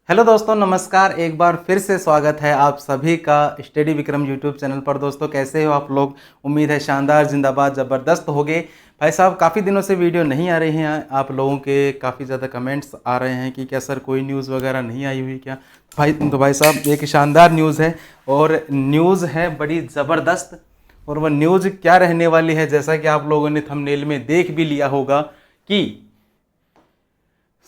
Hello दोस्तों, नमस्कार। एक बार फिर से स्वागत है आप सभी का स्टडी विक्रम यूट्यूब चैनल पर। दोस्तों, कैसे हो आप लोग? उम्मीद है शानदार, जिंदाबाद, ज़बरदस्त होगे। भाई साहब, काफ़ी दिनों से वीडियो नहीं आ रही हैं। आप लोगों के काफ़ी ज़्यादा कमेंट्स आ रहे हैं कि क्या सर कोई न्यूज़ वगैरह नहीं आई हुई क्या? भाई साहब, एक शानदार न्यूज़ है और न्यूज़ है बड़ी ज़बरदस्त। और वह न्यूज़ क्या रहने वाली है, जैसा कि आप लोगों ने थंबनेल में देख भी लिया होगा कि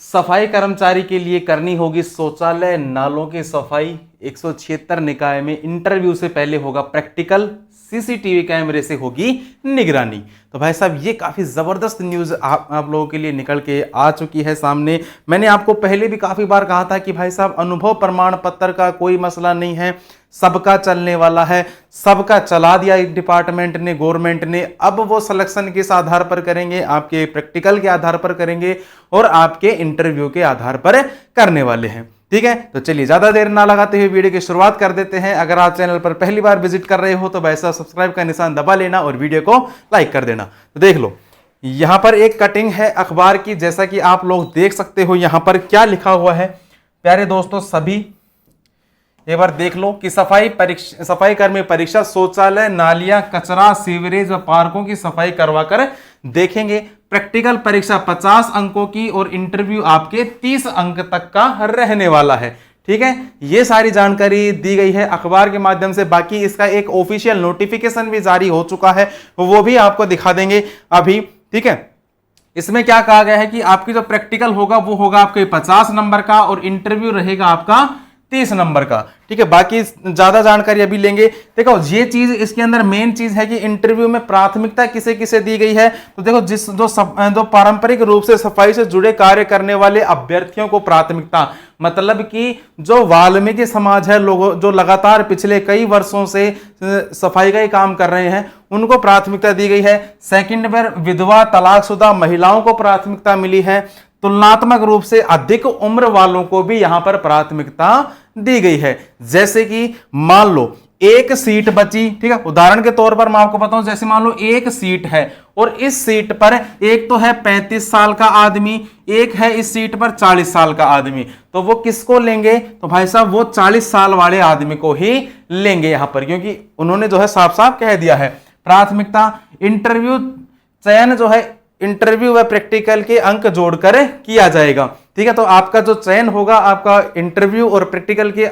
सफाई कर्मचारी के लिए करनी होगी शौचालय नालों की सफाई। 176 निकाय में इंटरव्यू से पहले होगा प्रैक्टिकल, सीसीटीवी कैमरे से होगी निगरानी। तो भाई साहब, ये काफ़ी ज़बरदस्त न्यूज़ आप लोगों के लिए निकल के आ चुकी है सामने। मैंने आपको पहले भी काफ़ी बार कहा था कि भाई साहब, अनुभव प्रमाण पत्र का कोई मसला नहीं है, सबका चलने वाला है, सबका चला दिया डिपार्टमेंट ने, गवर्नमेंट ने। अब वो सिलेक्शन किस आधार पर करेंगे? आपके प्रैक्टिकल के आधार पर करेंगे और आपके इंटरव्यू के आधार पर करने वाले हैं। ठीक है, तो चलिए ज्यादा देर ना लगाते हुए वीडियो की शुरुआत कर देते हैं। अगर आप चैनल पर पहली बार विजिट कर रहे हो तो वैसा सब्सक्राइब का निशान दबा लेना और वीडियो को लाइक कर देना। तो देख लो, यहां पर एक कटिंग है अखबार की, जैसा कि आप लोग देख सकते हो। यहां पर क्या लिखा हुआ है प्यारे दोस्तों, सभी एक बार देख लो कि सफाई कर्मी परीक्षा, शौचालय, नालियां, कचरा, सीवरेज व पार्कों की सफाई करवाकर देखेंगे। प्रैक्टिकल परीक्षा 50 अंकों की और इंटरव्यू आपके 30 अंक तक का रहने वाला है। ठीक है, ये सारी जानकारी दी गई है अखबार के माध्यम से। बाकी इसका एक ऑफिशियल नोटिफिकेशन भी जारी हो चुका है, वो भी आपको दिखा देंगे अभी। ठीक है, इसमें क्या कहा गया है कि आपकी जो प्रैक्टिकल होगा वो होगा आपके 50 नंबर का और इंटरव्यू रहेगा आपका 30 नंबर का। ठीक है, बाकी ज्यादा जानकारी अभी लेंगे। देखो, ये चीज इसके अंदर मेन चीज है कि इंटरव्यू में प्राथमिकता किसे किसे दी गई है। तो देखो, जो पारंपरिक रूप से सफाई से जुड़े कार्य करने वाले अभ्यर्थियों को प्राथमिकता, मतलब कि जो वाल्मीकि समाज है, लोगों जो लगातार पिछले कई वर्षों से सफाई का ही काम कर रहे हैं, उनको प्राथमिकता दी गई है। सेकंड पर विधवा, तलाकशुदा महिलाओं को प्राथमिकता मिली है। तुलनात्मक रूप से अधिक उम्र वालों को भी यहां पर प्राथमिकता दी गई है। जैसे कि मान लो एक सीट बची, ठीक है, उदाहरण के तौर पर मैं आपको बताऊं, जैसे मान लो एक सीट है और इस सीट पर एक तो है 35 साल का आदमी, एक है इस सीट पर 40 साल का आदमी। तो वो किसको लेंगे? तो भाई साहब, वो 40 साल वाले आदमी को ही लेंगे यहां पर, क्योंकि उन्होंने जो है साफ साफ कह दिया है प्राथमिकता। इंटरव्यू चयन जो है इंटरव्यू व प्रैक्टिकल के अंक जोड़कर किया जाएगा। ठीक है, तो आपका जो चयन होगा आपका इंटरव्यू और प्रैक्टिकल के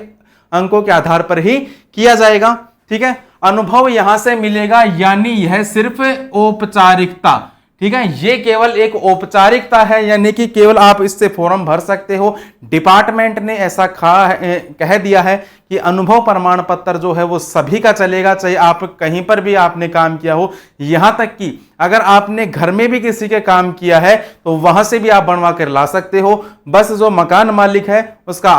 अंकों के आधार पर ही किया जाएगा। ठीक है, अनुभव यहां से मिलेगा, यानी यह सिर्फ औपचारिकता। ठीक है, ये केवल एक औपचारिकता है, यानी कि केवल आप इससे फॉर्म भर सकते हो। डिपार्टमेंट ने ऐसा कह दिया है कि अनुभव प्रमाण पत्र जो है वो सभी का चलेगा, चाहे आप कहीं पर भी आपने काम किया हो। यहां तक कि अगर आपने घर में भी किसी के काम किया है तो वहां से भी आप बनवा कर ला सकते हो। बस जो मकान मालिक है उसका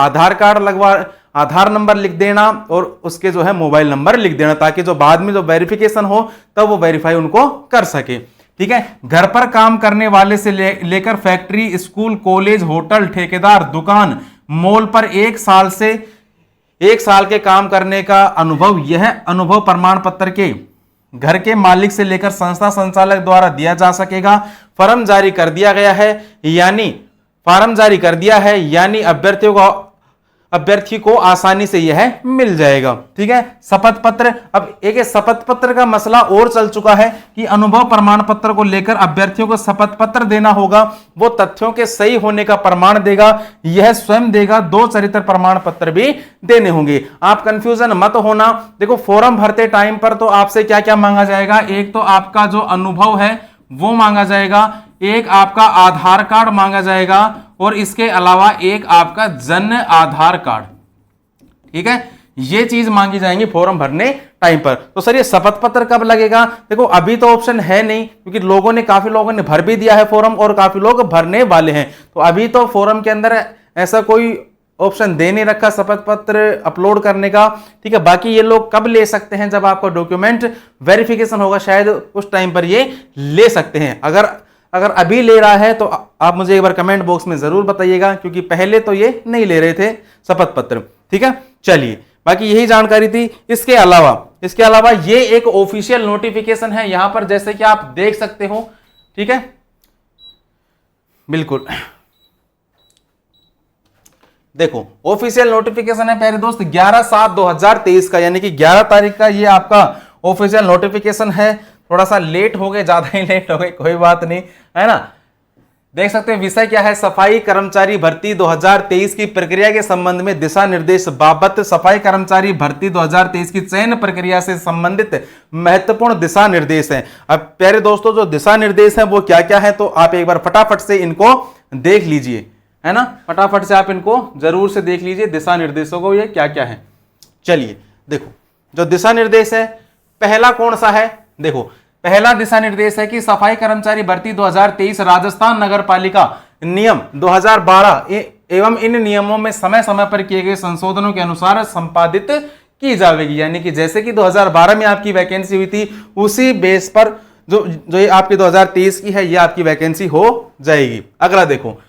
आधार नंबर लिख देना और उसके जो है मोबाइल नंबर लिख देना, ताकि जो बाद में जो वेरिफिकेशन हो तब वो वेरीफाई उनको कर सके। ठीक है, घर पर काम करने वाले से लेकर फैक्ट्री, स्कूल, कॉलेज, होटल, ठेकेदार, दुकान, मॉल पर 1 साल के काम करने का अनुभव, यह अनुभव प्रमाण पत्र के घर के मालिक से लेकर संस्था संचालक द्वारा दिया जा सकेगा। फॉर्म जारी कर दिया है, यानी अभ्यर्थी को आसानी से यह मिल जाएगा। ठीक है, शपथ पत्र, अब एक शपथ पत्र का मसला और चल चुका है कि अनुभव प्रमाण पत्र को लेकर अभ्यर्थियों को शपथ पत्र देना होगा। वो तथ्यों के सही होने का प्रमाण देगा, यह स्वयं देगा। 2 चरित्र प्रमाण पत्र भी देने होंगे। आप कंफ्यूजन मत होना। देखो, फॉर्म भरते टाइम पर तो आपसे क्या क्या मांगा जाएगा? एक तो आपका जो अनुभव है वो मांगा जाएगा, एक आपका आधार कार्ड मांगा जाएगा और इसके अलावा एक आपका जन्म आधार कार्ड। ठीक है, ये चीज मांगी जाएंगी फॉर्म भरने टाइम पर। तो सर, ये शपथ पत्र कब लगेगा? देखो, अभी तो ऑप्शन है नहीं, क्योंकि काफी लोगों ने भर भी दिया है फॉर्म और काफी लोग भरने वाले हैं। तो अभी तो फॉर्म के अंदर ऐसा कोई ऑप्शन दे नहीं रखा शपथ पत्र अपलोड करने का। ठीक है, बाकी ये लोग कब ले सकते हैं? जब आपका डॉक्यूमेंट वेरिफिकेशन होगा, शायद उस टाइम पर ये ले सकते हैं। अगर अभी ले रहा है तो आप मुझे एक बार कमेंट बॉक्स में जरूर बताइएगा, क्योंकि पहले तो ये नहीं ले रहे थे शपथ पत्र। ठीक है, चलिए, बाकी यही जानकारी थी। इसके अलावा ये एक ऑफिशियल नोटिफिकेशन है, यहां पर जैसे कि आप देख सकते हो। ठीक है, बिल्कुल देखो ऑफिशियल नोटिफिकेशन है प्यारे दोस्त 11/7/2023 का, यानी कि 11 तारीख का ये आपका ऑफिशियल नोटिफिकेशन है। थोड़ा सा लेट हो गए, ज्यादा ही लेट हो गए, कोई बात नहीं, है ना। देख सकते हैं विषय क्या है, सफाई कर्मचारी भर्ती 2023 की प्रक्रिया के संबंध में दिशा निर्देश बाबत सफाई कर्मचारी भर्ती 2023 की चयन प्रक्रिया से संबंधित महत्वपूर्ण दिशा निर्देश हैं। अब प्यारे दोस्तों जो दिशा निर्देश हैं वो क्या क्या है, तो आप एक बार फटाफट से इनको देख लीजिए, है ना, फटाफट से आप इनको जरूर से देख लीजिए दिशा निर्देशों को, ये क्या क्या है। चलिए देखो जो दिशा निर्देश है पहला कौन सा है, देखो पहला दिशा निर्देश है कि सफाई कर्मचारी भर्ती 2023 राजस्थान नगर पालिका नियम 2012 एवं इन नियमों में समय समय पर किए गए संशोधनों के अनुसार संपादित की जाएगी। यानी कि जैसे कि 2012 में आपकी वैकेंसी हुई थी उसी बेस पर जो ये आपकी 2023 की है ये आपकी वैकेंसी हो जाएगी। अगला देखो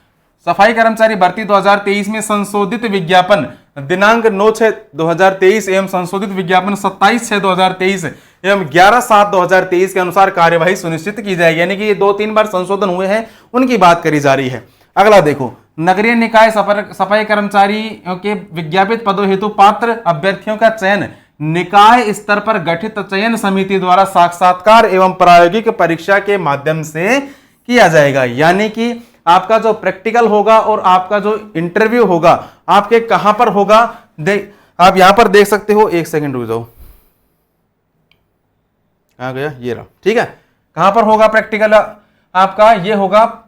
सफाई कर्मचारी भर्ती 2023 में संशोधित विज्ञापन दिनांक 9/6/2023 एवं संशोधित विज्ञापन 27/6/2023 एवं 11/7/2023 के अनुसार कार्यवाही सुनिश्चित की जाएगी। यानी कि ये 2-3 बार संशोधन हुए हैं उनकी बात करी जा रही है। अगला देखो नगरीय निकाय सफाई कर्मचारी के विज्ञापित पदों हेतु पात्र अभ्यर्थियों का चयन निकाय स्तर पर गठित चयन समिति द्वारा साक्षात्कार एवं प्रायोगिक परीक्षा के माध्यम से किया जाएगा। यानी कि आपका जो प्रैक्टिकल होगा और आपका जो इंटरव्यू होगा आपके कहां पर होगा, आप यहां पर देख सकते हो, एक सेकंड रुक जाओ, आ गया ये रहा, ठीक है। कहां पर होगा प्रैक्टिकल आपका, ये होगा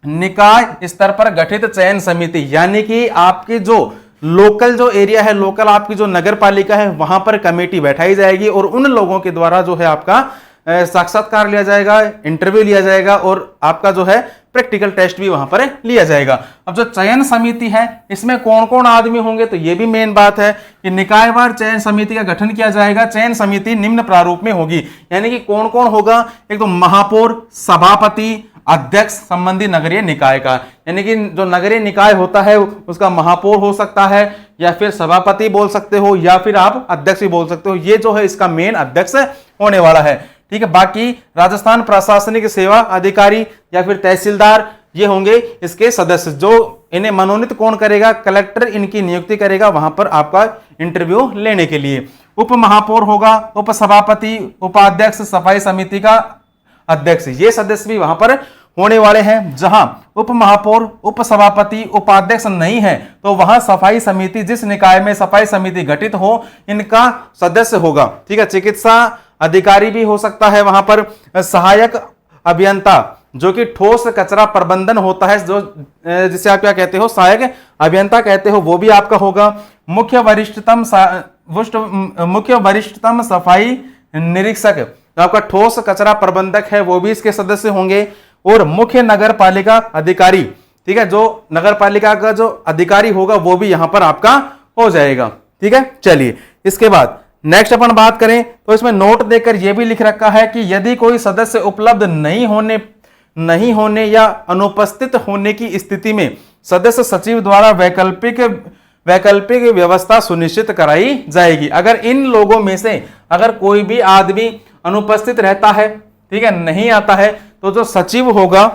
निकाय स्तर पर गठित चयन समिति। यानी कि आपकी जो लोकल जो एरिया है, लोकल आपकी जो नगर पालिका है वहां पर कमेटी बैठाई जाएगी और उन लोगों के द्वारा जो है आपका साक्षात्कार लिया जाएगा, इंटरव्यू लिया जाएगा और आपका जो है प्रैक्टिकल टेस्ट भी वहां पर लिया जाएगा। अब जो चयन समिति है इसमें कौन कौन आदमी होंगे, तो ये भी मेन बात है कि निकायवार चयन समिति का गठन किया जाएगा। चयन समिति निम्न प्रारूप में होगी, यानी कि कौन कौन होगा, एक तो महापौर, सभापति, अध्यक्ष संबंधी नगरीय निकाय का, यानी कि जो नगरीय निकाय होता है उसका महापौर हो सकता है या फिर सभापति बोल सकते हो या फिर आप अध्यक्ष भी बोल सकते हो। ये जो है इसका मेन अध्यक्ष होने वाला है, ठीक है। बाकी राजस्थान प्रशासनिक सेवा अधिकारी या फिर तहसीलदार ये होंगे इसके सदस्य, जो इन्हें मनोनीत कौन करेगा, कलेक्टर इनकी नियुक्ति करेगा वहां पर आपका इंटरव्यू लेने के लिए। उप महापौर होगा, उप सभापति, उपाध्यक्ष, सफाई समिति का अध्यक्ष, ये सदस्य भी वहां पर होने वाले हैं। जहां उप महापौर, उप सभापति, उपाध्यक्ष नहीं है तो वहां सफाई समिति, जिस निकाय में सफाई समिति गठित हो इनका सदस्य होगा, ठीक है। चिकित्सा अधिकारी भी हो सकता है वहां पर, सहायक अभियंता जो कि ठोस कचरा प्रबंधन होता है, जो जिसे आप क्या कहते हो, सहायक अभियंता कहते हो, वो भी आपका होगा। मुख्य वरिष्ठतम सफाई निरीक्षक जो आपका ठोस कचरा प्रबंधक है वो भी इसके सदस्य होंगे। और मुख्य नगर पालिका अधिकारी, ठीक है, जो नगर पालिका का जो अधिकारी होगा वो भी यहां पर आपका हो जाएगा, ठीक है। चलिए इसके बाद नेक्स्ट अपन बात करें तो इसमें नोट देकर यह भी लिख रखा है कि यदि कोई सदस्य उपलब्ध नहीं होने या अनुपस्थित होने की स्थिति में सदस्य सचिव द्वारा वैकल्पिक व्यवस्था सुनिश्चित कराई जाएगी। अगर इन लोगों में से अगर कोई भी आदमी अनुपस्थित रहता है, ठीक है, नहीं आता है, तो जो सचिव होगा,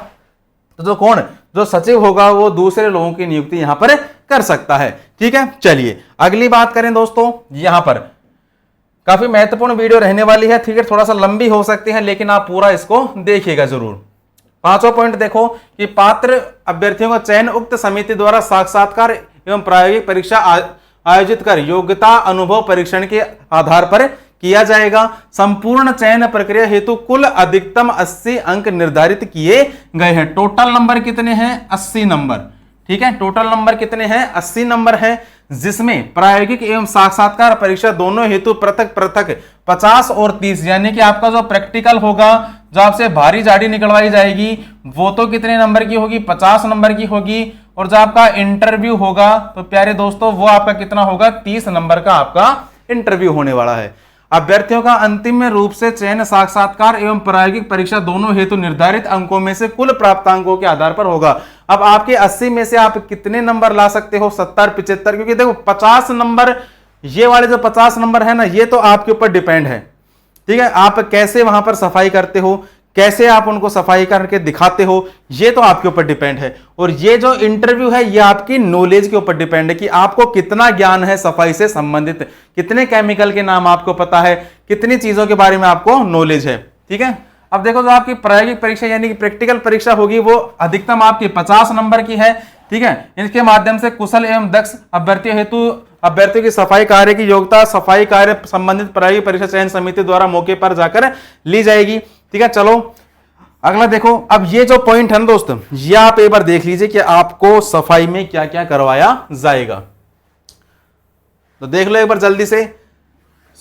तो जो सचिव होगा वो दूसरे लोगों की नियुक्ति यहां पर कर सकता है, ठीक है। चलिए अगली बात करें दोस्तों, यहां पर काफी महत्वपूर्ण वीडियो रहने वाली है, ठीक है, थोड़ा सा लंबी हो सकती है लेकिन आप पूरा इसको देखिएगा जरूर। 5वां पॉइंट देखो कि पात्र अभ्यर्थियों का चयन उक्त समिति द्वारा साक्षात्कार एवं प्रायोगिक परीक्षा आयोजित कर योग्यता अनुभव परीक्षण के आधार पर किया जाएगा। संपूर्ण चयन प्रक्रिया हेतु कुल अधिकतम 80 अंक निर्धारित किए गए हैं। टोटल नंबर कितने हैं? 80 नंबर, ठीक है। टोटल नंबर कितने हैं? 80 नंबर है, जिसमें प्रायोगिक एवं साक्षात्कार परीक्षा दोनों हेतु पृथक पृथक 50 और 30, यानी कि आपका जो प्रैक्टिकल होगा, जो आपसे भारी झाड़ी निकलवाई जाएगी, वो तो कितने नंबर की होगी? 50 नंबर की होगी। और जो आपका इंटरव्यू होगा तो प्यारे दोस्तों वो आपका कितना होगा? 30 नंबर का आपका इंटरव्यू होने वाला है। अभ्यर्थियों का अंतिम रूप से चयन साक्षात्कार एवं प्रायोगिक परीक्षा दोनों हेतु निर्धारित अंकों में से कुल प्राप्त अंकों के आधार पर होगा। अब आपके 80 में से आप कितने नंबर ला सकते हो? 70, 75, क्योंकि देखो 50 नंबर, ये वाले जो 50 नंबर है ना, ये तो आपके ऊपर डिपेंड है, ठीक है। आप कैसे वहां पर सफाई करते हो, कैसे आप उनको सफाई करके दिखाते हो, ये तो आपके ऊपर डिपेंड है। और ये जो इंटरव्यू है ये आपकी नॉलेज के ऊपर डिपेंड है कि आपको कितना ज्ञान है सफाई से संबंधित, कितने केमिकल के नाम आपको पता है, कितनी चीजों के बारे में आपको नॉलेज है। ठीक है, अब देखो जो आपकी प्रायोगिक परीक्षा यानी कि प्रैक्टिकल परीक्षा होगी वो अधिकतम आपकी 50 नंबर की है। ठीक है, इसके माध्यम से कुशल एवं दक्ष अभ्यर्थियों हेतु अभ्यर्थियों की सफाई कार्य की योग्यता सफाई कार्य संबंधित प्रायोगिक परीक्षा चयन समिति द्वारा मौके पर जाकर ली जाएगी। ठीक है, चलो अगला देखो। अब ये जो पॉइंट है ना दोस्तों, ये आप एक बार देख लीजिए कि आपको सफाई में क्या क्या करवाया जाएगा। तो देख लो एक बार जल्दी से।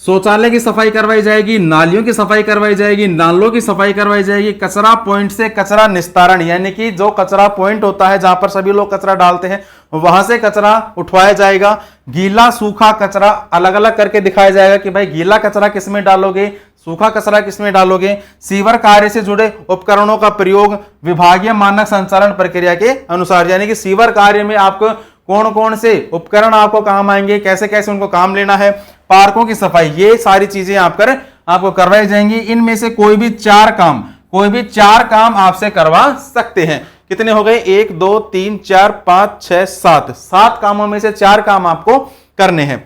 शौचालय की सफाई करवाई जाएगी, नालियों की सफाई करवाई जाएगी, नालों की सफाई करवाई जाएगी, कचरा पॉइंट से कचरा निस्तारण यानी कि जो कचरा पॉइंट होता है जहां पर सभी लोग कचरा डालते हैं वहां से कचरा उठवाया जाएगा। गीला सूखा कचरा अलग अलग करके दिखाया जाएगा कि भाई गीला कचरा किसमें डालोगे, सूखा कचरा किसमें डालोगे। सीवर कार्य से जुड़े उपकरणों का प्रयोग विभागीय मानक संचालन प्रक्रिया के अनुसार, यानी कि सीवर कार्य में आपको कौन कौन से उपकरण आपको काम आएंगे, कैसे कैसे उनको काम लेना है। पार्कों की सफाई, ये सारी चीजें आपको करवाई जाएंगी। इनमें से कोई भी चार काम आपसे करवा सकते हैं। कितने हो गए, 1 2 3 4 5 6 7 कामों में से 4 काम आपको करने हैं।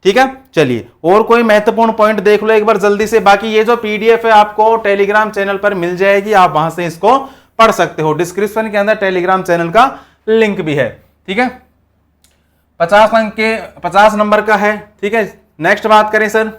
ठीक है, चलिए और कोई महत्वपूर्ण पॉइंट देख लो एक बार जल्दी से। बाकी ये जो पीडीएफ है आपको टेलीग्राम चैनल पर मिल जाएगी, आप वहां से इसको पढ़ सकते हो। डिस्क्रिप्शन के अंदर टेलीग्राम चैनल का लिंक भी है। ठीक है, 50 नंबर का है। ठीक है, नेक्स्ट बात करें सर।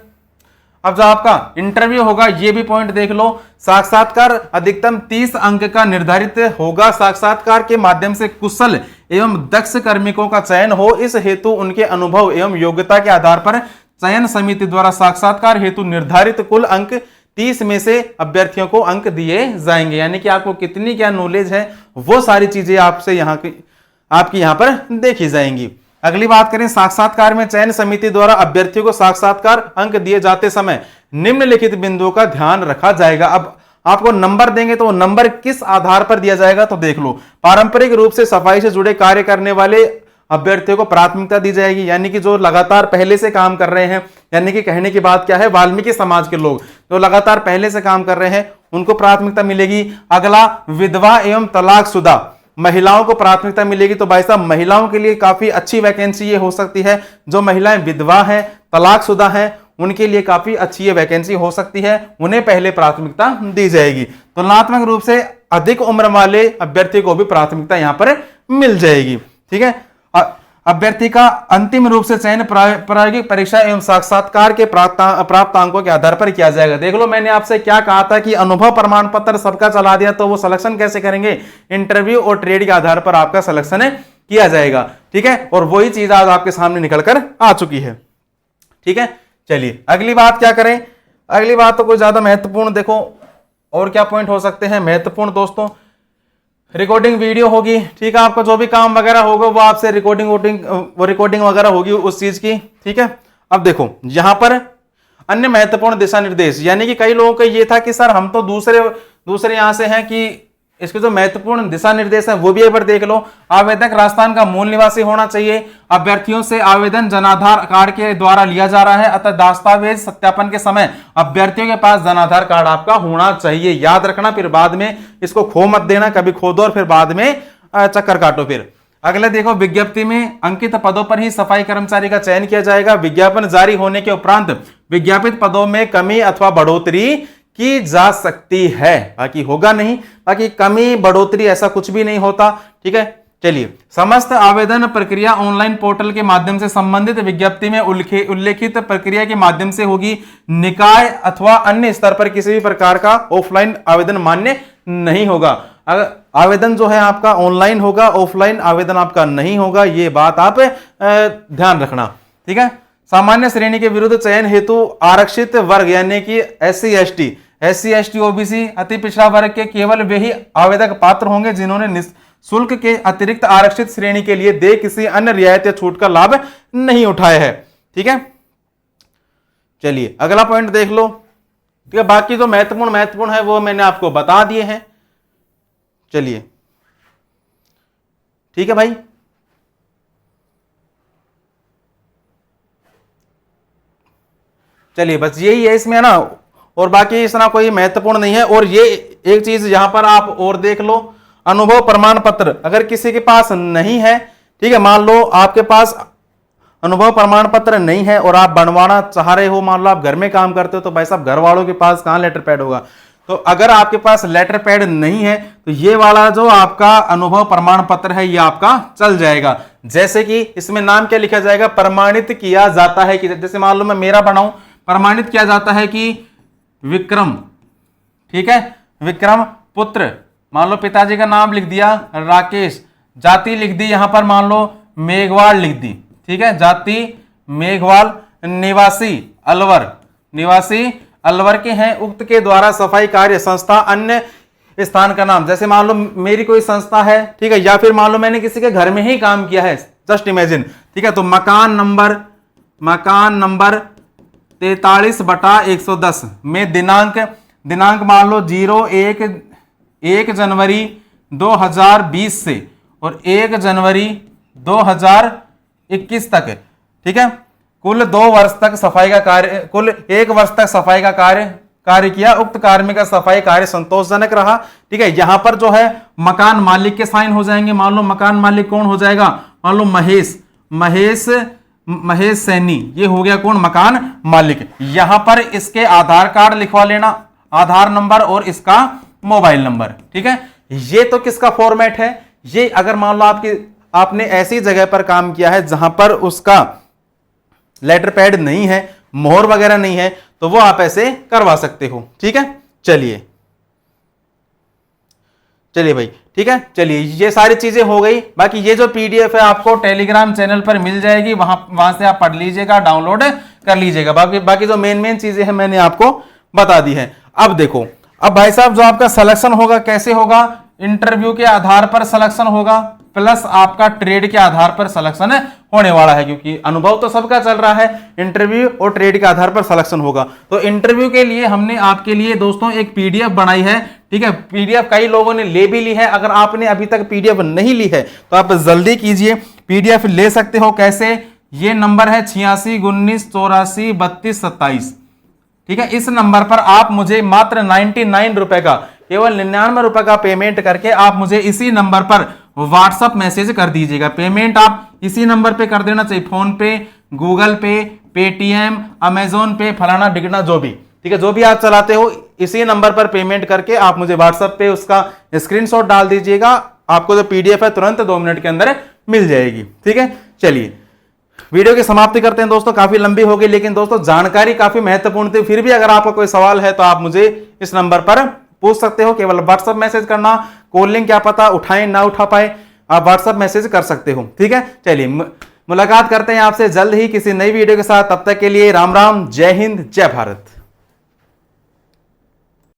अब जो आपका इंटरव्यू होगा ये भी पॉइंट देख लो। साक्षात्कार अधिकतम 30 अंक का निर्धारित होगा। साक्षात्कार के माध्यम से कुशल एवं दक्ष कार्मिकों का चयन हो, इस हेतु उनके अनुभव एवं योग्यता के आधार पर चयन समिति द्वारा साक्षात्कार हेतु निर्धारित कुल अंक 30 में से अभ्यर्थियों को अंक दिए जाएंगे। यानी कि आपको कितनी क्या नॉलेज है वो सारी चीजें आपसे आपकी यहां पर देखी जाएंगी। अगली बात करें, साक्षात्कार में चयन समिति द्वारा अभ्यर्थियों को साक्षात्कार अंक दिए जाते समय निम्नलिखित बिंदुओं का ध्यान रखा जाएगा। अब आपको नंबर देंगे तो नंबर किस आधार पर दिया जाएगा, तो देख लो। पारंपरिक रूप से सफाई से जुड़े कार्य करने वाले अभ्यर्थियों को प्राथमिकता दी जाएगी, यानी कि जो लगातार पहले से काम कर रहे हैं, यानी कि कहने की बात क्या है, वाल्मीकि समाज के लोग जो लगातार पहले से काम कर रहे हैं उनको प्राथमिकता मिलेगी। अगला, विधवा एवं तलाकशुदा महिलाओं को प्राथमिकता मिलेगी। तो भाई साहब महिलाओं के लिए काफी अच्छी वैकेंसी ये हो सकती है। जो महिलाएं विधवा हैं, तलाकशुदा हैं, उनके लिए काफी अच्छी ये वैकेंसी हो सकती है, उन्हें पहले प्राथमिकता दी जाएगी। तुलनात्मक रूप से अधिक उम्र वाले अभ्यर्थी को भी प्राथमिकता यहां पर मिल जाएगी। ठीक है, अभ्यर्थी का अंतिम रूप से चयन प्रायोगिक परीक्षा एवं साक्षात्कार के प्राप्त अंकों के आधार पर किया जाएगा। देख लो मैंने आपसे क्या कहा था कि अनुभव प्रमाण पत्र सबका चला दिया, तो वो सिलेक्शन कैसे करेंगे, इंटरव्यू और ट्रेड के आधार पर आपका सिलेक्शन किया जाएगा। ठीक है, और वही चीज आज आपके सामने निकलकर आ चुकी है। ठीक है, चलिए अगली बात क्या करें। अगली बात तो कोई ज्यादा महत्वपूर्ण, देखो और क्या पॉइंट हो सकते हैं महत्वपूर्ण दोस्तों। रिकॉर्डिंग वीडियो होगी। ठीक है, आपका जो भी काम वगैरह होगा वो आपसे रिकॉर्डिंग वगैरह होगी उस चीज की। ठीक है, अब देखो यहां पर अन्य महत्वपूर्ण दिशा निर्देश, यानी कि कई लोगों का ये था कि सर हम तो दूसरे यहां से हैं कि इसके जो महत्वपूर्ण दिशा निर्देश है वो भी एक बार देख लो। आवेदक राजस्थान का मूल निवासी होना चाहिए। अभ्यर्थियों से आवेदन जनाधार कार्ड के द्वारा लिया जा रहा है, अतः दस्तावेज सत्यापन के समय अभ्यर्थियों के पास जनाधार कार्ड आपका होना चाहिए। याद रखना, फिर बाद में इसको खो मत देना, कभी खो दो और फिर बाद में चक्कर काटो फिर। अगले देखो, विज्ञप्ति में अंकित पदों पर ही सफाई कर्मचारी का चयन किया जाएगा। विज्ञापन जारी होने के उपरांत विज्ञापित पदों में कमी अथवा बढ़ोतरी की जा सकती है, बाकी होगा नहीं। बाकी कमी बढ़ोतरी ऐसा कुछ भी नहीं होता। ठीक है, चलिए समस्त आवेदन प्रक्रिया ऑनलाइन पोर्टल के माध्यम से संबंधित विज्ञप्ति में उल्लेखित प्रक्रिया के माध्यम से होगी। निकाय अथवा अन्य स्तर पर किसी भी प्रकार का ऑफलाइन आवेदन मान्य नहीं होगा। अगर आवेदन जो है आपका ऑनलाइन होगा, ऑफलाइन आवेदन आपका नहीं होगा, ये बात आप ध्यान रखना। ठीक है, सामान्य श्रेणी के विरुद्ध चयन हेतु आरक्षित वर्ग यानी कि एससी एसटी ओबीसी अति पिछड़ा वर्ग के केवल वे ही आवेदक पात्र होंगे जिन्होंने शुल्क के अतिरिक्त आरक्षित श्रेणी के लिए दे किसी अन्य रियायत या छूट का लाभ नहीं उठाया है। ठीक है, चलिए अगला पॉइंट देख लो। ठीक है, बाकी जो महत्वपूर्ण है वो मैंने आपको बता दिए हैं। चलिए ठीक है भाई, चलिए बस यही है इसमें ना, और बाकी इतना कोई महत्वपूर्ण नहीं है। और ये एक चीज यहां पर आप और देख लो, अनुभव प्रमाण पत्र अगर किसी के पास नहीं है, ठीक है, मान लो आपके पास अनुभव प्रमाण पत्र नहीं है और आप बनवाना चाह रहे हो, मान लो आप घर में काम करते हो, तो भाई साहब घर वालों के पास कहां लेटर पैड होगा। तो अगर आपके पास लेटर पैड नहीं है तो ये वाला जो आपका अनुभव प्रमाण पत्र है ये आपका चल जाएगा। जैसे कि इसमें नाम क्या लिखा जाएगा, प्रमाणित किया जाता है कि, जैसे मान लो मैं मेरा बनाऊं, प्रमाणित किया जाता है कि विक्रम, ठीक है, विक्रम पुत्र, मान लो पिताजी का नाम लिख दिया राकेश, जाति लिख दी यहां पर मान लो मेघवाल लिख दी, ठीक है, जाति मेघवाल, निवासी अलवर, निवासी अलवर के हैं, उक्त के द्वारा सफाई कार्य संस्था अन्य स्थान का नाम, जैसे मान लो मेरी कोई संस्था है, ठीक है, या फिर मान लो मैंने किसी के घर में ही काम किया है, जस्ट इमेजिन, ठीक है, तो मकान नंबर 43/110 में दिनांक मान लो 1 जनवरी 2020 से और 1 जनवरी 2021 तक, ठीक है, कुल 2 वर्ष तक सफाई का कार्य, कुल 1 वर्ष तक सफाई का कार्य किया, उक्त कार्मिक का सफाई कार्य संतोषजनक रहा, ठीक है। यहां पर जो है मकान मालिक के साइन हो जाएंगे, मान लो मकान मालिक कौन हो जाएगा, मान लो महेश सैनी, ये हो गया कौन, मकान मालिक। यहां पर इसके आधार कार्ड लिखवा लेना, आधार नंबर और इसका मोबाइल नंबर, ठीक है। ये तो किसका फॉर्मेट है, ये अगर मान लो आपने ऐसी जगह पर काम किया है जहां पर उसका लेटर पैड नहीं है, मोहर वगैरह नहीं है, तो वो आप ऐसे करवा सकते हो, ठीक है। चलिए भाई, ठीक है, चलिए ये सारी चीजें हो गई। बाकी ये जो पीडीएफ है आपको टेलीग्राम चैनल पर मिल जाएगी, वहां से आप पढ़ लीजिएगा, डाउनलोड कर लीजिएगा। बाकी जो मेन चीजें हैं मैंने आपको बता दी है। अब देखो, अब भाई साहब जो आपका सिलेक्शन होगा कैसे होगा, इंटरव्यू के आधार पर सिलेक्शन होगा, प्लस आपका ट्रेड के आधार पर सिलेक्शन होने वाला है, क्योंकि अनुभव तो सबका चल रहा है, इंटरव्यू और ट्रेड के आधार पर सिलेक्शन होगा। तो इंटरव्यू के लिए हमने आपके लिए दोस्तों एक पीडीएफ बनाई है, ठीक है। पीडीएफ कई लोगों ने ले भी ली है, अगर आपने अभी तक पीडीएफ नहीं ली है तो आप जल्दी कीजिए, पीडीएफ ले सकते हो। कैसे, ये नंबर है 86 19 84 32 27, ठीक है। इस नंबर पर आप मुझे मात्र 99 रुपए का, केवल 99 रुपए का पेमेंट करके आप मुझे इसी नंबर पर व्हाट्सएप मैसेज कर दीजिएगा। पेमेंट आप इसी नंबर पे कर देना चाहिए, फोन पे, गूगल पे, पेटीएम, अमेजोन पे, फलाना डिगना जो भी, ठीक है, जो भी आप चलाते हो इसी नंबर पर पेमेंट करके आप मुझे व्हाट्सएप पे उसका स्क्रीनशॉट डाल दीजिएगा। आपको जो पीडीएफ है तुरंत 2 मिनट के अंदर मिल जाएगी, ठीक है। चलिए वीडियो की समाप्ति करते हैं दोस्तों, काफी लंबी हो गई, लेकिन दोस्तों जानकारी काफी महत्वपूर्ण थी। फिर भी अगर आपका कोई सवाल है तो आप मुझे इस नंबर पर पूछ सकते हो, केवल व्हाट्सएप मैसेज करना, कॉलिंग क्या पता उठाएं ना उठा पाए, आप व्हाट्सएप मैसेज कर सकते हो, ठीक है। चलिए मुलाकात करते हैं आपसे जल्द ही किसी नई वीडियो के साथ, तब तक के लिए राम राम, जय हिंद, जय भारत।